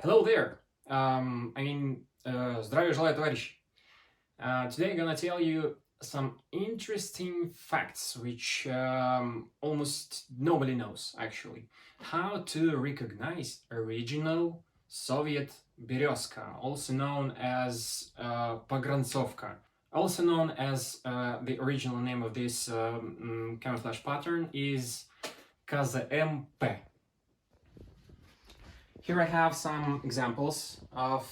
Hello there. Здравия желаю, товарищи. Today I'm gonna tell you some interesting facts which almost nobody knows actually. How to recognize original Soviet Berezka, also known as pograncovka, also known as the original name of this camouflage pattern is KZM-P. Here I have some examples of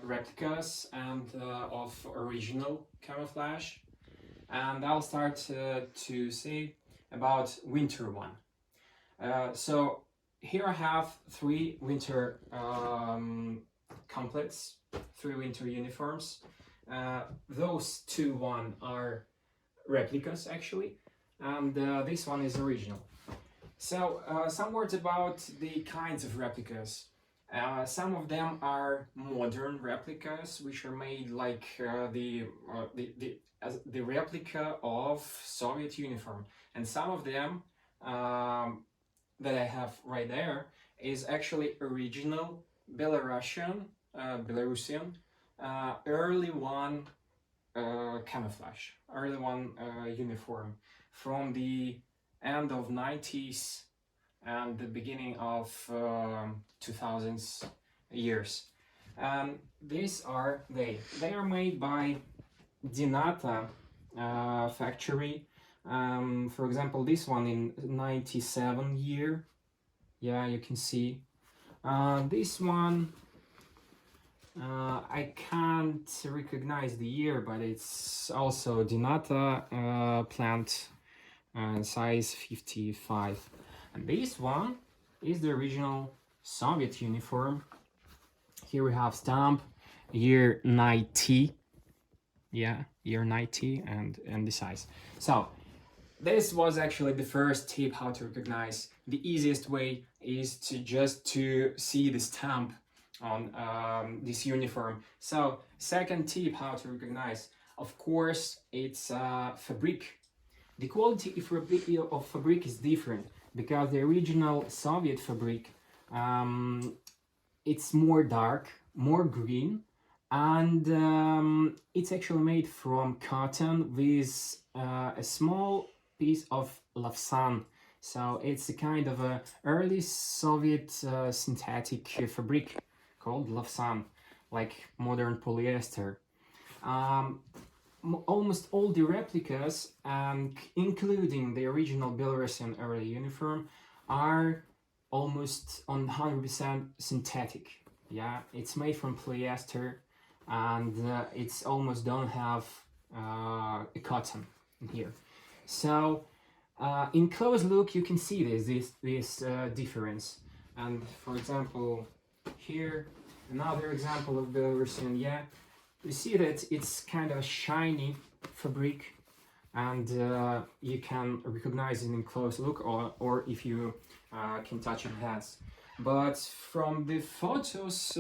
replicas and of original camouflage, and I'll start to say about winter one. So here I have three winter completes, three winter uniforms. Those one are replicas actually, and this one is original. So some words about the kinds of replicas. Some of them are modern replicas, which are made like the replica of Soviet uniform, and some of them that I have right there is actually original Belarusian early one camouflage, early one uniform from the end of 90s and the beginning of 2000s years. These are they are made by Dinata factory. For example, this one in 97 year, yeah, you can see. This one I can't recognize the year, but it's also Dinata plant, size 55. And this one is the original Soviet uniform. Here we have stamp, year 90. Yeah, year 90 and the size. So this was actually the first tip how to recognize. The easiest way is to see the stamp on this uniform. So second tip how to recognize, of course, it's fabric. The quality of fabric is different because the original Soviet fabric, it's more dark, more green, and it's actually made from cotton with a small piece of lavsan. So it's a kind of a early Soviet synthetic fabric called lavsan, like modern polyester. Almost all the replicas, including the original Belarusian early uniform, are almost 100% synthetic. Yeah, it's made from polyester, and it's almost don't have a cotton in here. So in close look, you can see this difference. And for example, here another example of Belarusian. Yeah, you see that it's kind of a shiny fabric, and you can recognize it in close look, or if you can touch your hands. But from the photos,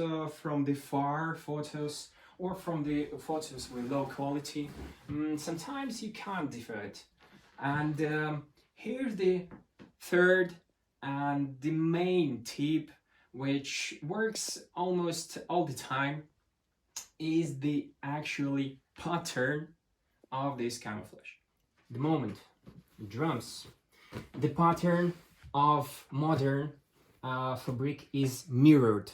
from the far photos, or from the photos with low quality, sometimes you can't differ it. And here's the third and the main tip, which works almost all the time, is the actually pattern of this camouflage. The moment, drums. The pattern of modern fabric is mirrored.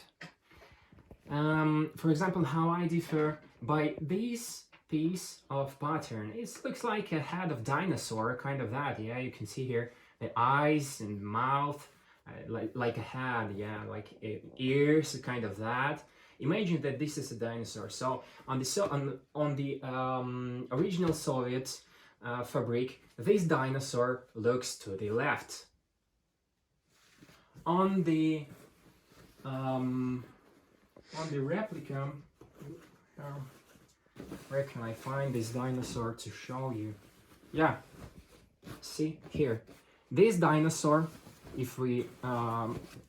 For example, how I differ by this piece of pattern, it looks like a head of dinosaur, kind of that. Yeah, you can see here the eyes and mouth, like a head. Yeah, like ears, kind of that. Imagine that this is a dinosaur. So on the original Soviet fabric, this dinosaur looks to the left. On the replica, where can I find this dinosaur to show you? Yeah, see here, this dinosaur, if we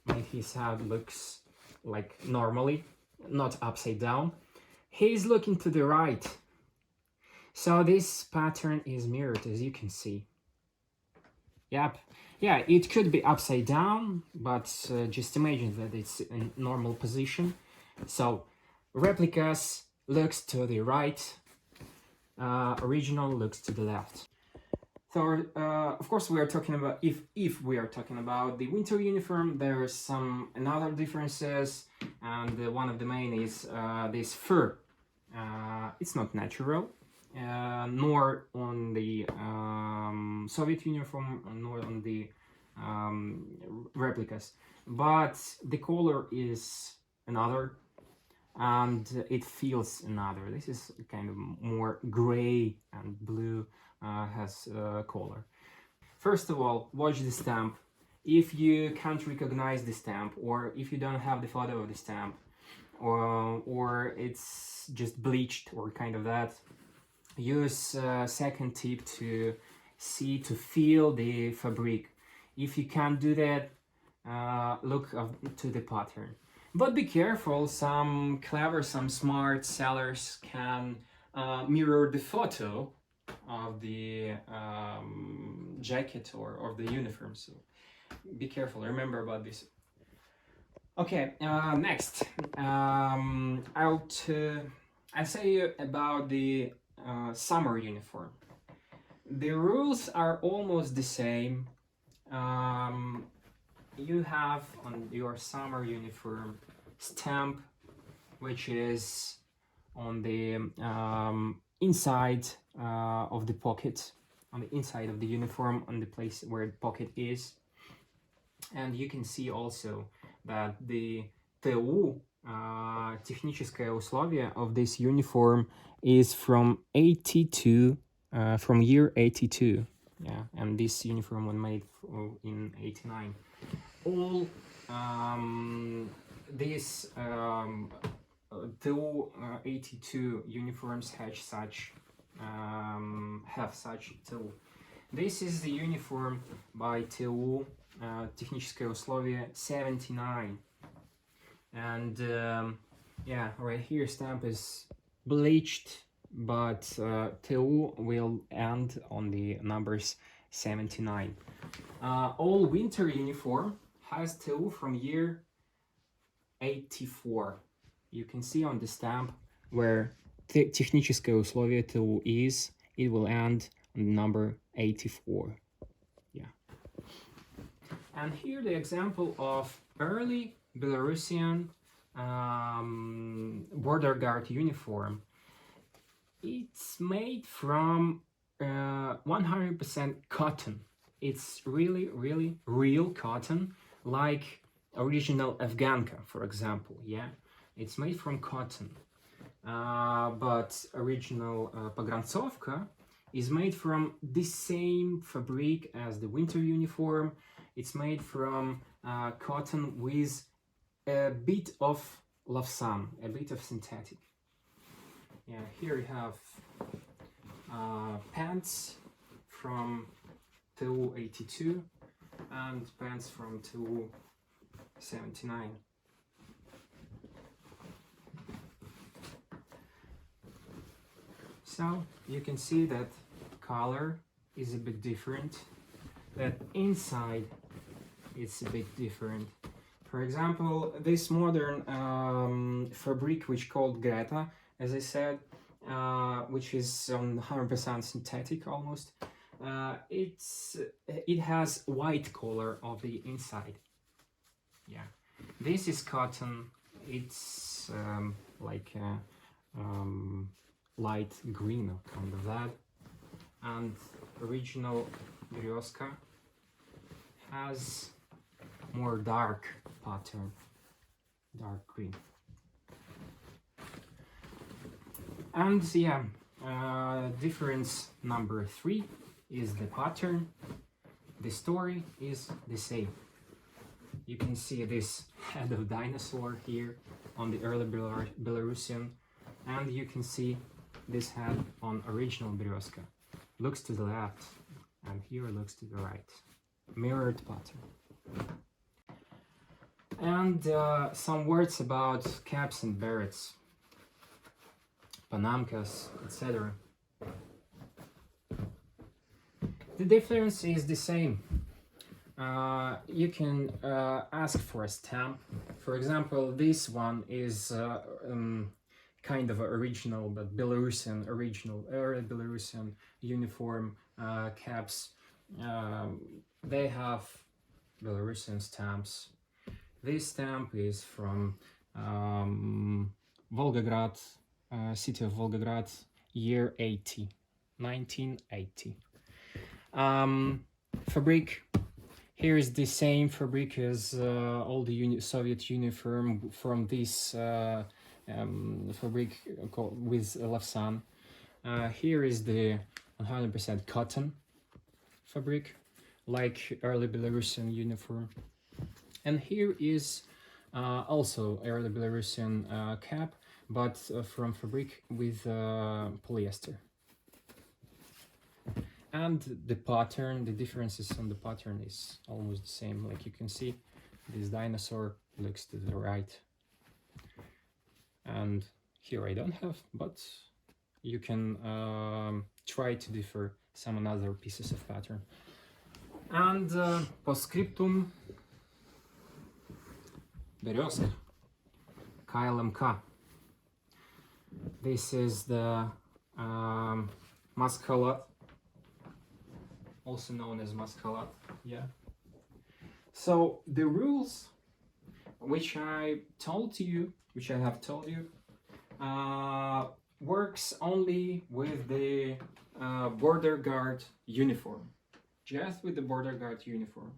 make his head looks like normally, not upside down, he's looking to the right. So this pattern is mirrored, as you can see. Yep. Yeah, it could be upside down, but just imagine that it's in normal position. So, replicas looks to the right, original looks to the left. So, of course, we are talking about if we are talking about the winter uniform, there are some another differences, and one of the main is this fur. It's not natural, nor on the Soviet uniform, nor on the replicas, but the color is another, and it feels another. This is kind of more gray and blue has color. First of all, watch the stamp. If you can't recognize the stamp, or if you don't have the photo of the stamp, or it's just bleached or kind of that, use second tip to feel the fabric. If you can't do that, look to the pattern. But be careful, some clever, some smart sellers can mirror the photo of the jacket or of the uniform, so be careful, remember about this. Okay, next, I'll say about the summer uniform. The rules are almost the same. You have on your summer uniform stamp, which is on the inside of the pocket, on the inside of the uniform, on the place where the pocket is. And you can see also that the ТУ, техническое условие of this uniform is from 82, from year 82. Yeah, and this uniform was made in 89. All these TU 82 uniforms have such TU. This is the uniform by TU техническое условие 79. And yeah, right here stamp is bleached, but TU will end on the numbers 79. All winter uniform has TU from year 84. You can see on the stamp where техническое условие TU is, it will end on the number 84. Yeah. And here the example of early Belarusian border guard uniform. It's made from 100% cotton. It's really real cotton, like original Afghanka, for example. Yeah, it's made from cotton. But original pograncovka is made from the same fabric as the winter uniform. It's made from cotton with a bit of lafsan, a bit of synthetic. Yeah, here you have pants from TU 82 and pants from TU 79. So you can see that color is a bit different, that inside it's a bit different. For example, this modern fabric which called Greta, as I said, which is on 100% synthetic almost, it has white color of the inside. Yeah, this is cotton. It's like light green or kind of that, and original Berezka has more dark pattern, dark green. And yeah, difference number 3 is the pattern. The story is the same. You can see this head of dinosaur here on the early Belarusian, and you can see this head on original Berezka. Looks to the left, and here looks to the right. Mirrored pattern. And some words about caps and berets, panamkas, etc. The difference is the same. you can ask for a stamp. For example, this one is kind of original, but Belarusian original, early Belarusian uniform caps. They have Belarusian stamps. This stamp is from Volgograd, city of Volgograd, year 1980. Fabric. Here is the same fabric as all the Soviet uniform from this fabric with Lavsan. Here is the 100% cotton fabric, like early Belarusian uniform. And here is also early Belarusian cap, but from fabric with polyester. And the pattern, the differences on the pattern is almost the same. Like you can see, this dinosaur looks to the right. And here I don't have, but you can try to differ some other pieces of pattern. And postscriptum, Berezka, KZM-P. This is the mascalot, also known as mascalot, yeah. So the rules which I have told you, works only with the border guard uniform, just with the border guard uniform.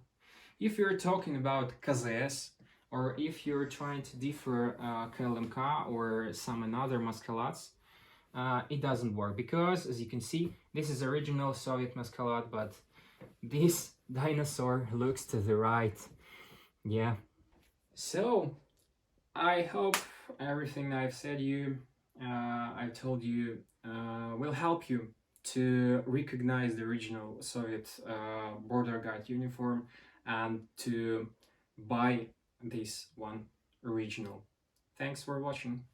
If you're talking about KZS, or if you're trying to differ KZM-P or some another mascalots, it doesn't work, because as you can see, this is original Soviet mascalot, but this dinosaur looks to the right. Yeah. So I hope everything I've told you will help you to recognize the original Soviet border guard uniform and to buy this one original. Thanks for watching.